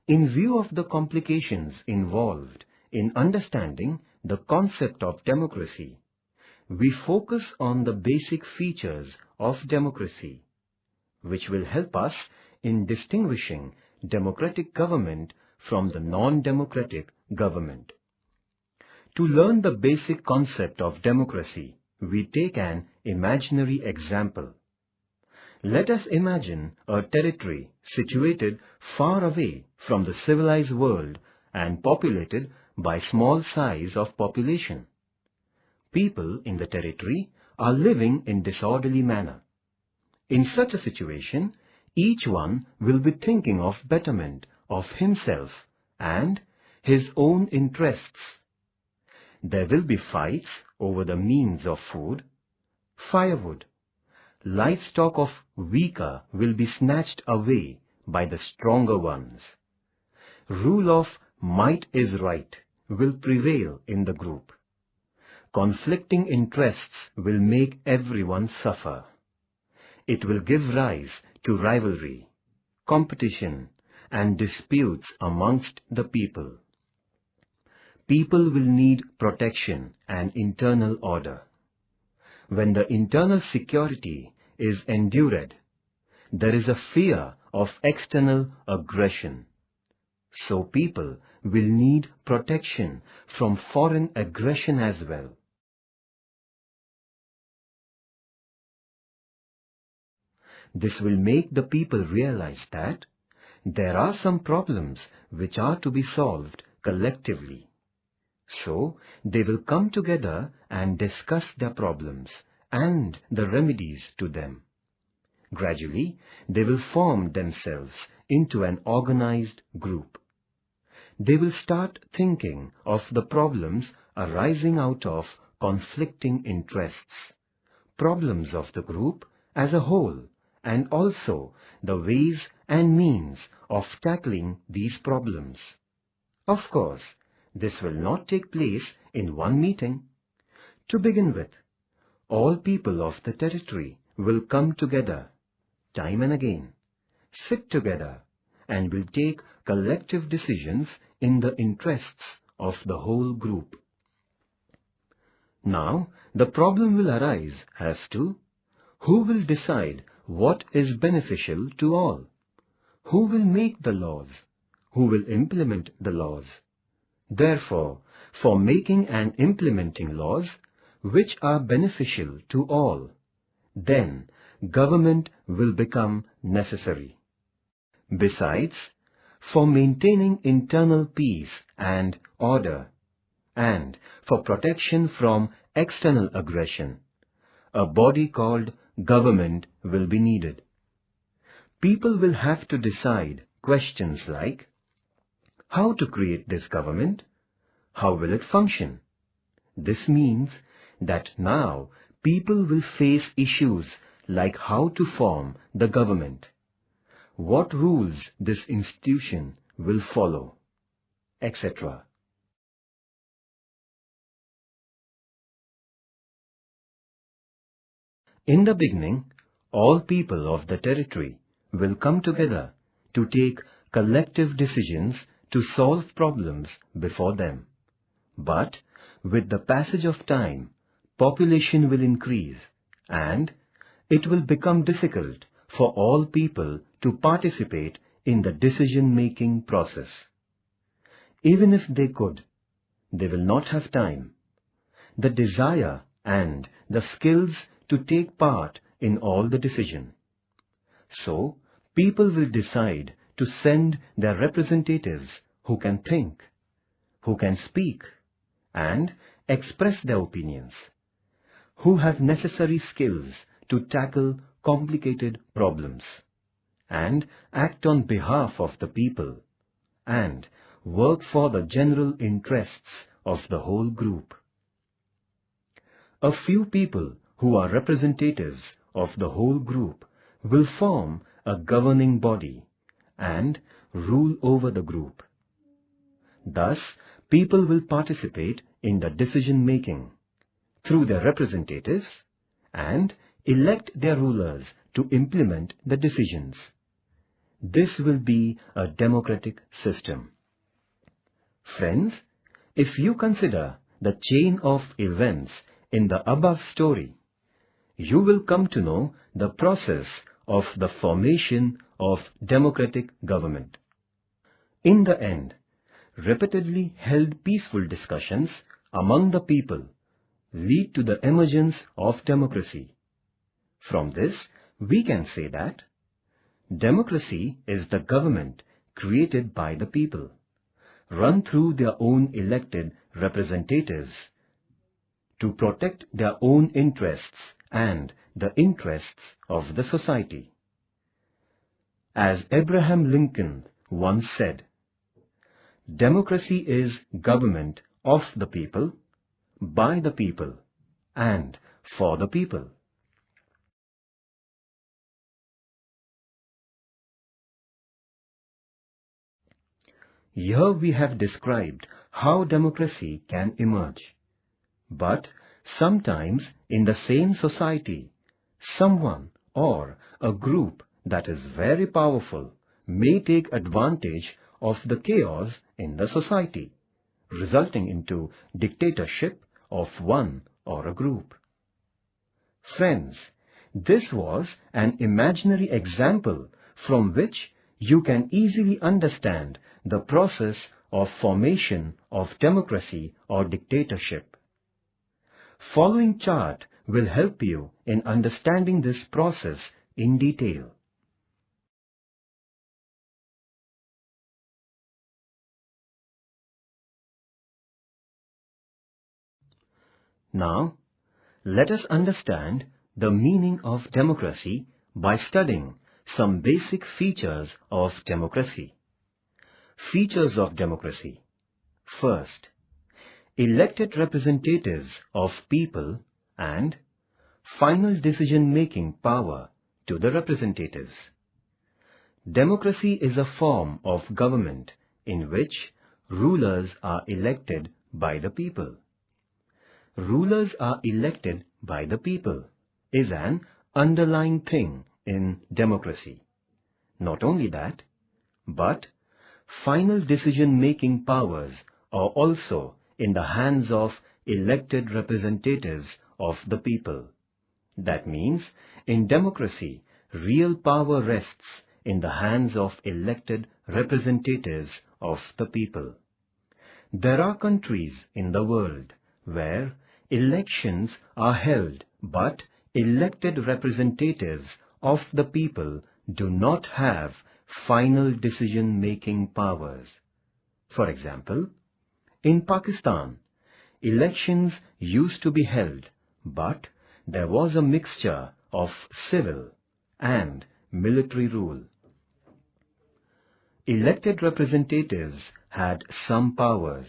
In view of the complications involved in understanding the concept of democracy, we focus on the basic features of democracy, which will help us in distinguishing democratic government from the non-democratic government. To learn the basic concept of democracy, we take an imaginary example. Let us imagine a territory situated far away from the civilized world and populated by small size of population. People in the territory are living in disorderly manner. In such a situation, each one will be thinking of betterment of himself and his own interests. There will be fights over the means of food, firewood. Livestock of weaker will be snatched away by the stronger ones. Rule of might is right will prevail in the group. Conflicting interests will make everyone suffer. It will give rise to rivalry, competition, and disputes amongst the people. People will need protection and internal order. When the internal security is endured, there is a fear of external aggression. So people will need protection from foreign aggression as well. This will make the people realize that there are some problems which are to be solved collectively. So they will come together and discuss their problems and the remedies to them. Gradually, they will form themselves into an organized group. They will start thinking of the problems arising out of conflicting interests, problems of the group as a whole, and also the ways and means of tackling these problems. Of course, this will not take place in one meeting. To begin with, all people of the territory will come together, time and again, sit together, and will take collective decisions in the interests of the whole group. Now, the problem will arise as to who will decide what is beneficial to all, who will make the laws, who will implement the laws. Therefore, for making and implementing laws which are beneficial to all, then government will become necessary. Besides, for maintaining internal peace and order, and for protection from external aggression, a body called government will be needed. People will have to decide questions like, how to create this government? How will it function? This means that now people will face issues like how to form the government, what rules this institution will follow, etc. In the beginning, all people of the territory will come together to take collective decisions to solve problems before them. But with the passage of time, population will increase and it will become difficult for all people to participate in the decision-making process. Even if they could, they will not have time, the desire and the skills to take part in all the decision. So, people will decide to send their representatives who can think, who can speak, and express their opinions, who have necessary skills to tackle complicated problems, and act on behalf of the people, and work for the general interests of the whole group. A few people who are representatives of the whole group will form a governing body and rule over the group. Thus, people will participate in the decision-making through their representatives and elect their rulers to implement the decisions. This will be a democratic system. Friends, if you consider the chain of events in the above story, you will come to know the process of the formation of democratic government. In the end, repeatedly held peaceful discussions among the people lead to the emergence of democracy. From this, we can say that democracy is the government created by the people, run through their own elected representatives to protect their own interests and the interests of the society. As Abraham Lincoln once said, democracy is government of the people, by the people, and for the people. Here we have described how democracy can emerge. But sometimes in the same society, someone or a group that is very powerful may take advantage of the chaos in the society, resulting into dictatorship of one or a group. Friends, this was an imaginary example from which you can easily understand the process of formation of democracy or dictatorship. Following chart will help you in understanding this process in detail. Now, let us understand the meaning of democracy by studying some basic features of democracy. Features of democracy. First, elected representatives of people and final decision-making power to the representatives. Democracy is a form of government in which rulers are elected by the people. Rulers are elected by the people is an underlying thing in democracy. Not only that, but final decision-making powers are also in the hands of elected representatives of the people. That means, in democracy, real power rests in the hands of elected representatives of the people. There are countries in the world where elections are held, but elected representatives of the people do not have final decision-making powers. For example, in Pakistan, elections used to be held, but there was a mixture of civil and military rule. Elected representatives had some powers,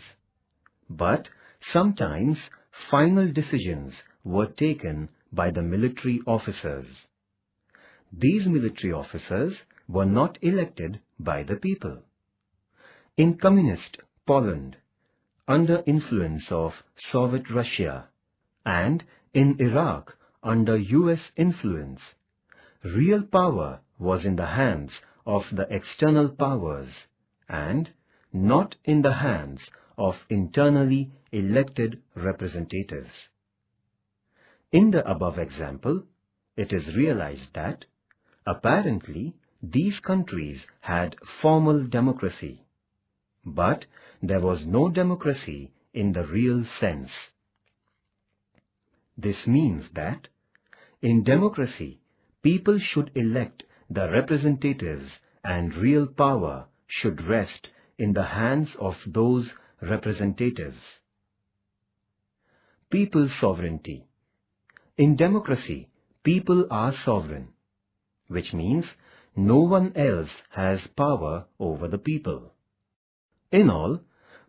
but sometimes final decisions were taken by the military officers. These military officers were not elected by the people. In communist Poland, under influence of Soviet Russia, and in Iraq under US influence, real power was in the hands of the external powers and not in the hands of internally elected representatives. In the above example, it is realized that apparently these countries had formal democracy, but there was no democracy in the real sense. This means that in democracy, people should elect the representatives and real power should rest in the hands of those representatives. People's sovereignty. In democracy, people are sovereign, which means no one else has power over the people. In all,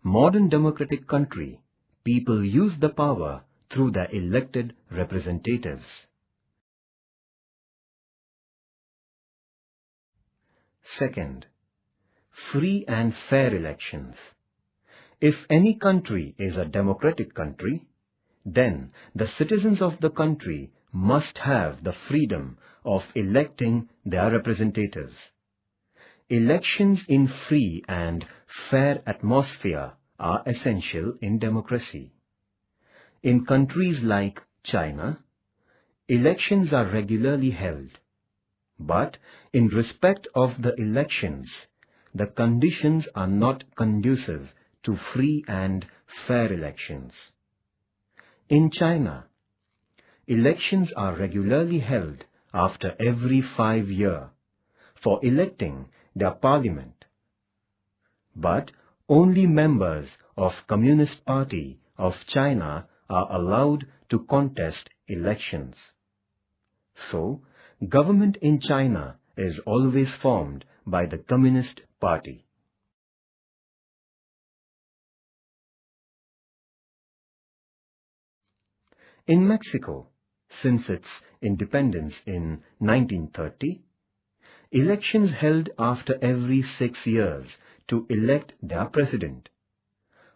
modern democratic country, people use the power through their elected representatives. Second, free and fair elections. If any country is a democratic country, then the citizens of the country must have the freedom of electing their representatives. Elections in free and fair atmosphere are essential in democracy. In countries like China, elections are regularly held, but in respect of the elections, the conditions are not conducive to free and fair elections. In China, elections are regularly held after every 5 years for electing their parliament, but only members of Communist Party of China are allowed to contest elections. So, government in China is always formed by the Communist Party. In Mexico, since its independence in 1930, elections held after every 6 years to elect their president.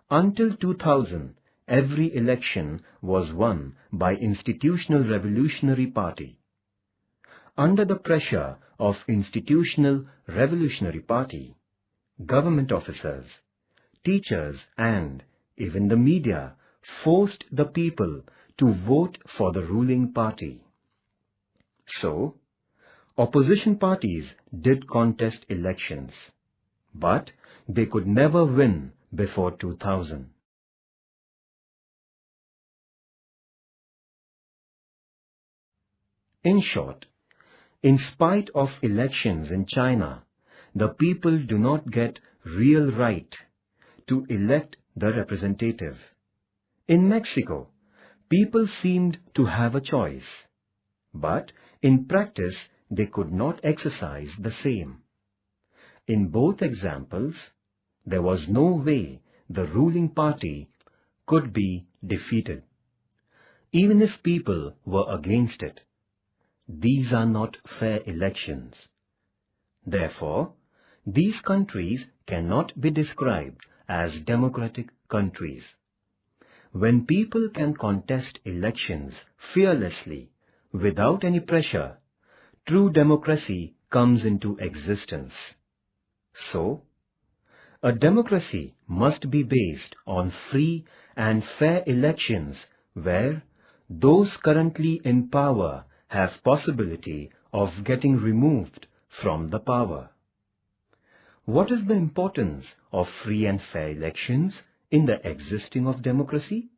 Until 2000, every election was won by Institutional Revolutionary Party. Under the pressure of Institutional Revolutionary Party, government officers, teachers and even the media forced the people to vote for the ruling party. So, opposition parties did contest elections, but they could never win before 2000. In short, in spite of elections in China, the people do not get real right to elect the representative. In Mexico, people seemed to have a choice, but in practice they could not exercise the same. In both examples, there was no way the ruling party could be defeated, even if people were against it. These are not fair elections. Therefore, these countries cannot be described as democratic countries. When people can contest elections fearlessly, without any pressure, true democracy comes into existence. So, a democracy must be based on free and fair elections where those currently in power have possibility of getting removed from the power. What is the importance of free and fair elections in the existing of democracy?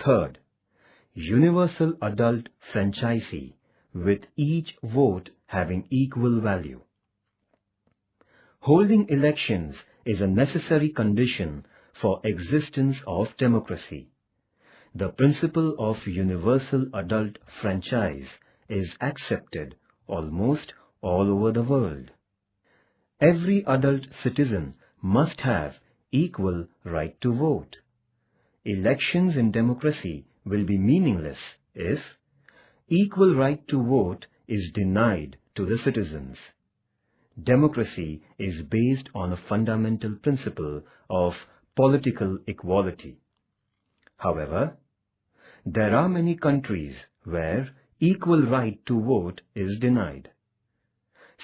Third, universal adult franchisee with each vote having equal value. Holding elections is a necessary condition for existence of democracy. The principle of universal adult franchise is accepted almost all over the world. Every adult citizen must have equal right to vote. Elections in democracy will be meaningless if equal right to vote is denied to the citizens. Democracy is based on a fundamental principle of political equality. However, there are many countries where equal right to vote is denied.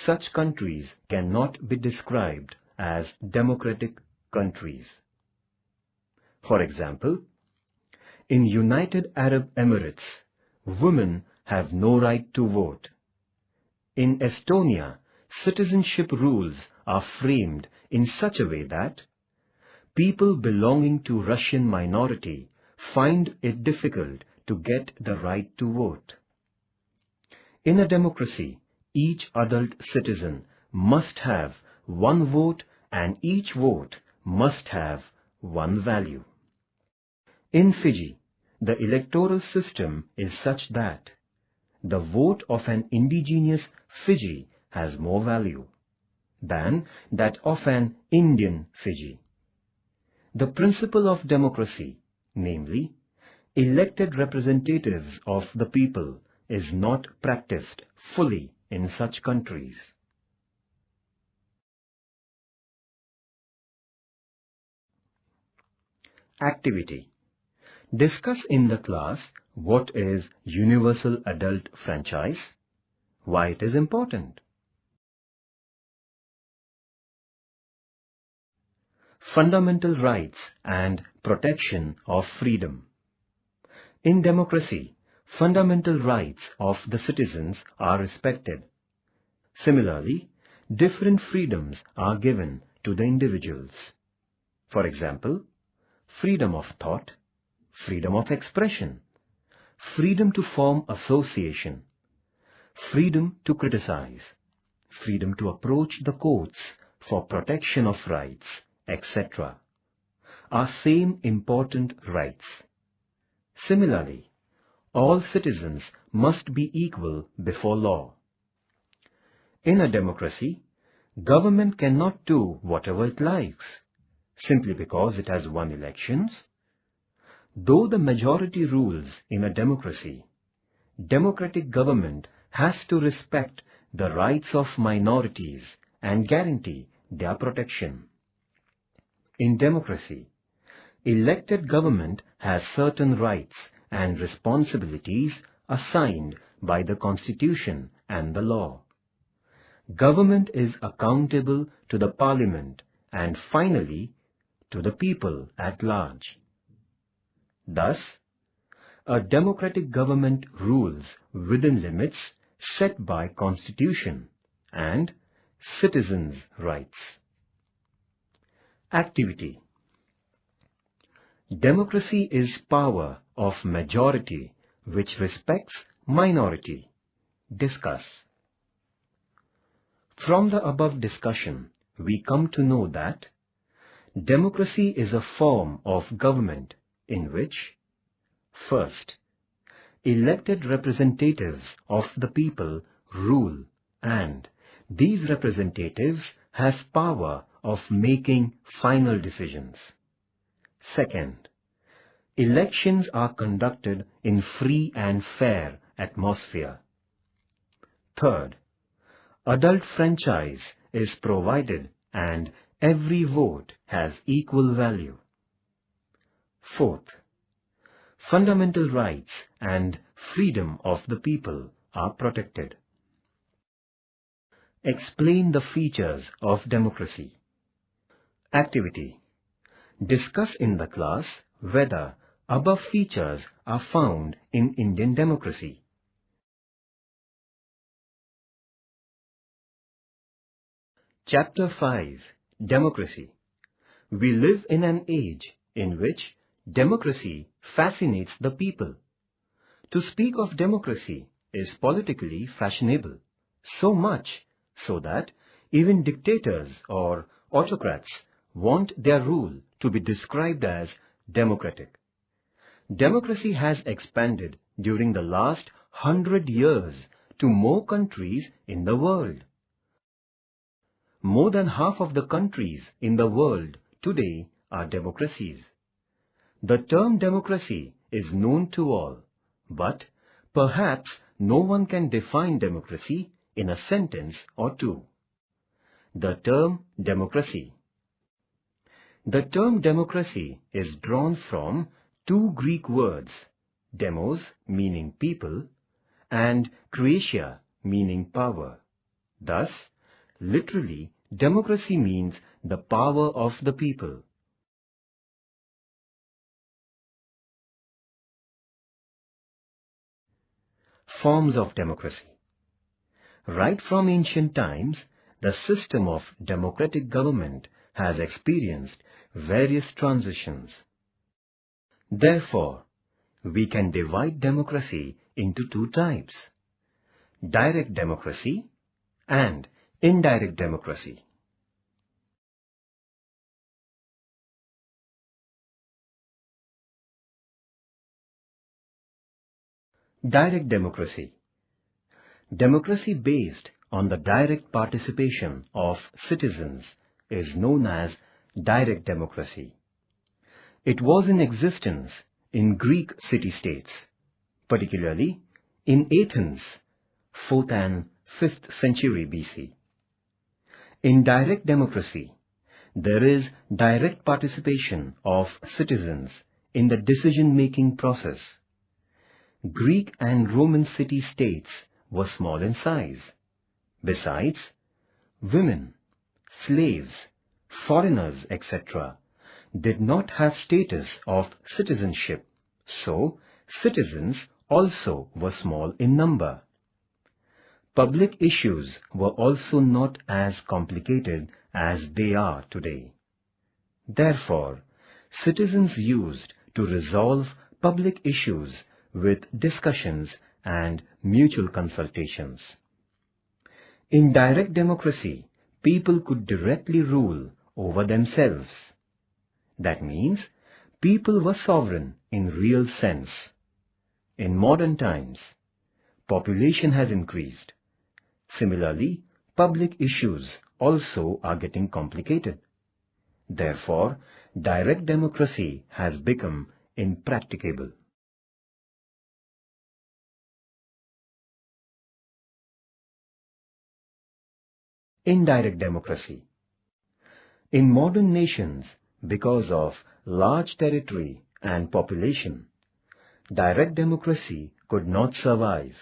Such countries cannot be described as democratic countries. For example, in United Arab Emirates, women have no right to vote. In Estonia, citizenship rules are framed in such a way that people belonging to Russian minority find it difficult to get the right to vote. In a democracy, each adult citizen must have one vote and each vote must have one value. In Fiji, the electoral system is such that the vote of an indigenous Fiji has more value than that of an Indian Fiji. The principle of democracy, namely, elected representatives of the people, is not practiced fully in such countries. Activity. Discuss in the class what is universal adult franchise, why it is important. Fundamental rights and protection of freedom. In democracy, fundamental rights of the citizens are respected. Similarly, different freedoms are given to the individuals. For example, freedom of thought, freedom of expression, freedom to form association, freedom to criticize, freedom to approach the courts for protection of rights, etc. are same important rights. Similarly, all citizens must be equal before law. In a democracy, government cannot do whatever it likes, simply because it has won elections. Though the majority rules in a democracy, democratic government has to respect the rights of minorities and guarantee their protection. In democracy, elected government has certain rights and responsibilities assigned by the Constitution and the law. Government is accountable to the Parliament and finally to the people at large. Thus, a democratic government rules within limits set by Constitution and citizens' rights. Activity. Democracy is power of majority which respects minority. Discuss. From the above discussion, we come to know that democracy is a form of government in which, first, elected representatives of the people rule, and these representatives have power of making final decisions. Second, elections are conducted in free and fair atmosphere. Third, adult franchise is provided and every vote has equal value. Fourth, fundamental rights and freedom of the people are protected. Explain the features of democracy. Activity. Discuss in the class whether above features are found in Indian democracy. Chapter 5. Democracy. We live in an age in which democracy fascinates the people. To speak of democracy is politically fashionable, so much so that even dictators or autocrats want their rule to be described as democratic. Democracy has expanded during the last 100 years to more countries in the world. More than half of the countries in the world today are democracies. The term democracy is known to all, but perhaps no one can define democracy in a sentence or two. The term democracy. The term democracy is drawn from two Greek words, demos meaning people and kratia meaning power. Thus, literally, democracy means the power of the people. Forms of democracy. Right from ancient times, the system of democratic government has experienced various transitions. Therefore, we can divide democracy into two types: direct democracy and indirect democracy. Direct democracy. Democracy based on the direct participation of citizens is known as direct democracy. It was in existence in Greek city-states, particularly in Athens, 4th and 5th century BC. In direct democracy, there is direct participation of citizens in the decision-making process. Greek and Roman city-states were small in size. Besides, women, slaves, foreigners, etc. did not have status of citizenship, so citizens also were small in number. Public issues were also not as complicated as they are today. Therefore, citizens used to resolve public issues with discussions and mutual consultations. In direct democracy, people could directly rule over themselves. That means people were sovereign in real sense. In modern times, population has increased. Similarly, public issues also are getting complicated. Therefore, direct democracy has become impracticable. Indirect democracy. In modern nations, because of large territory and population, direct democracy could not survive.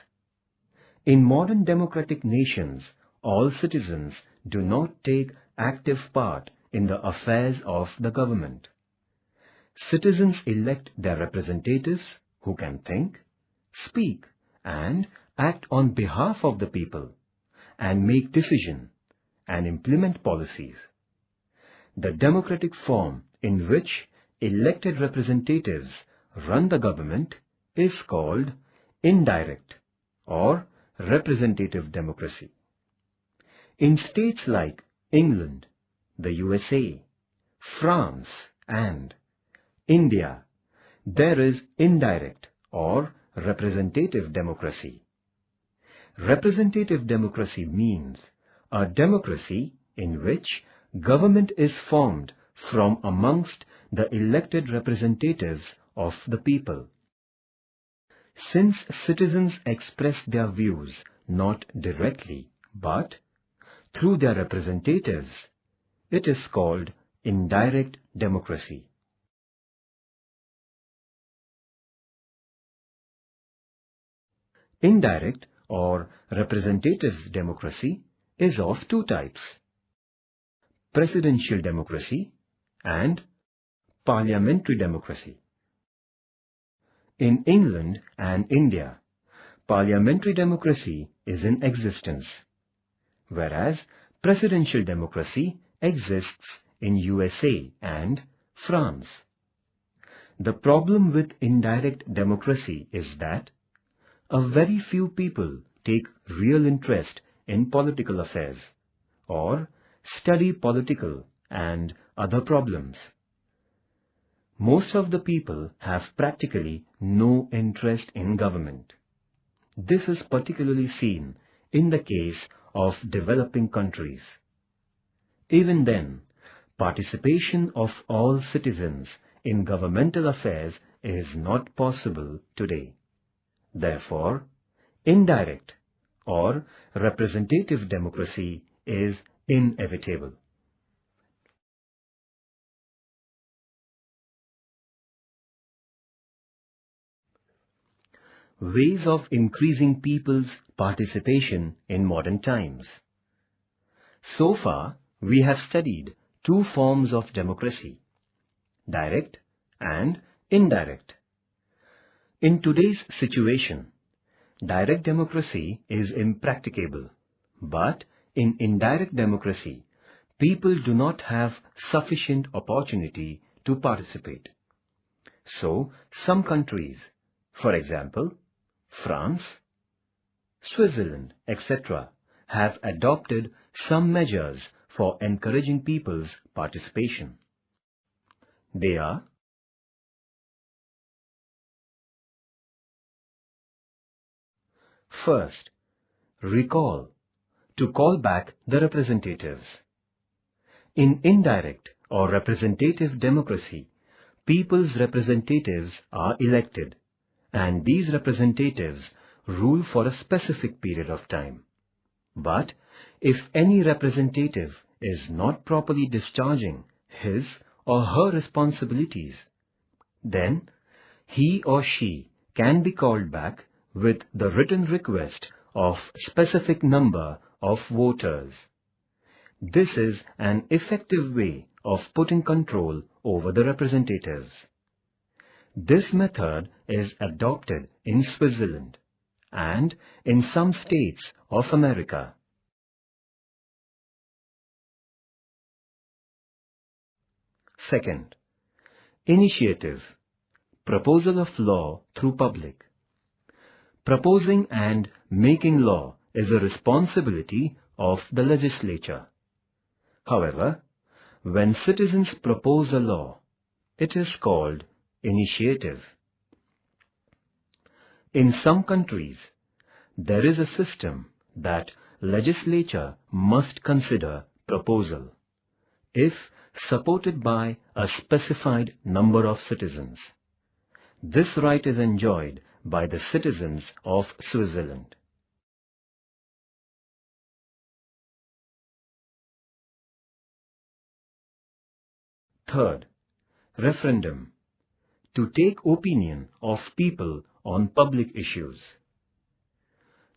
In modern democratic nations, all citizens do not take active part in the affairs of the government. Citizens elect their representatives who can think, speak, and act on behalf of the people, and make decisions and implement policies. The democratic form in which elected representatives run the government is called indirect or representative democracy. In states like England, the USA, France, and India, there is indirect or representative democracy. Representative democracy means a democracy in which government is formed from amongst the elected representatives of the people. Since citizens express their views not directly but through their representatives, it is called indirect democracy. Indirect or representative democracy is of two types: presidential democracy and parliamentary democracy. In England and India, parliamentary democracy is in existence, whereas presidential democracy exists in USA and France. The problem with indirect democracy is that a very few people take real interest in political affairs or study political and other problems. Most of the people have practically no interest in government. This is particularly seen in the case of developing countries. Even then, participation of all citizens in governmental affairs is not possible today. Therefore, indirect or representative democracy is inevitable. Ways of increasing people's participation in modern times. So far, we have studied two forms of democracy: direct and indirect. In today's situation, direct democracy is impracticable, but in indirect democracy, people do not have sufficient opportunity to participate. So, some countries, for example, France, Switzerland, etc., have adopted some measures for encouraging people's participation. They are: first, recall, to call back the representatives. In indirect or representative democracy, people's representatives are elected, and these representatives rule for a specific period of time. But if any representative is not properly discharging his or her responsibilities, Then he or she can be called back with the written request of specific number of voters. This is an effective way of putting control over the representatives. This method is adopted in Switzerland and in some states of America. Second, initiative, proposal of law through public. Proposing and making law is a responsibility of the legislature. However, when citizens propose a law, it is called initiative. In some countries, there is a system that legislature must consider proposal if supported by a specified number of citizens. This right is enjoyed by the citizens of Switzerland. Third, referendum, to take opinion of people on public issues.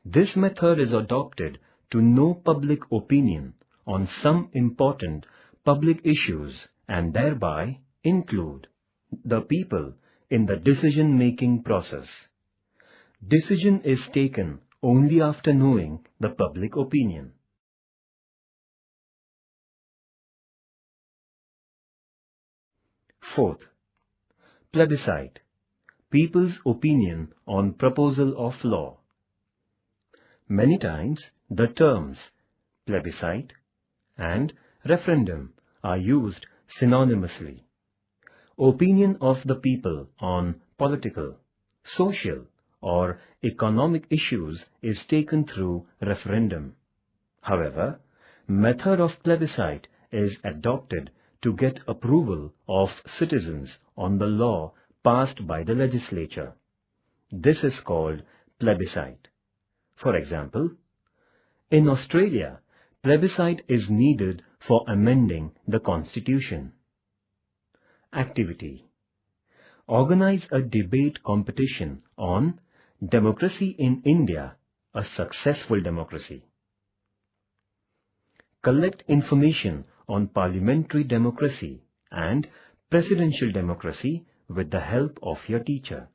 This method is adopted to know public opinion on some important public issues and thereby include the people in the decision-making process. Decision is taken only after knowing the public opinion. Fourth, plebiscite, people's opinion on proposal of law. Many times the terms plebiscite and referendum are used synonymously. Opinion of the people on political, social, or economic issues is taken through referendum. However, method of plebiscite is adopted to get approval of citizens on the law passed by the legislature. This is called plebiscite. For example, in Australia, plebiscite is needed for amending the constitution. Activity: organize a debate competition on Democracy in India, a successful democracy. Collect information on parliamentary democracy and presidential democracy with the help of your teacher.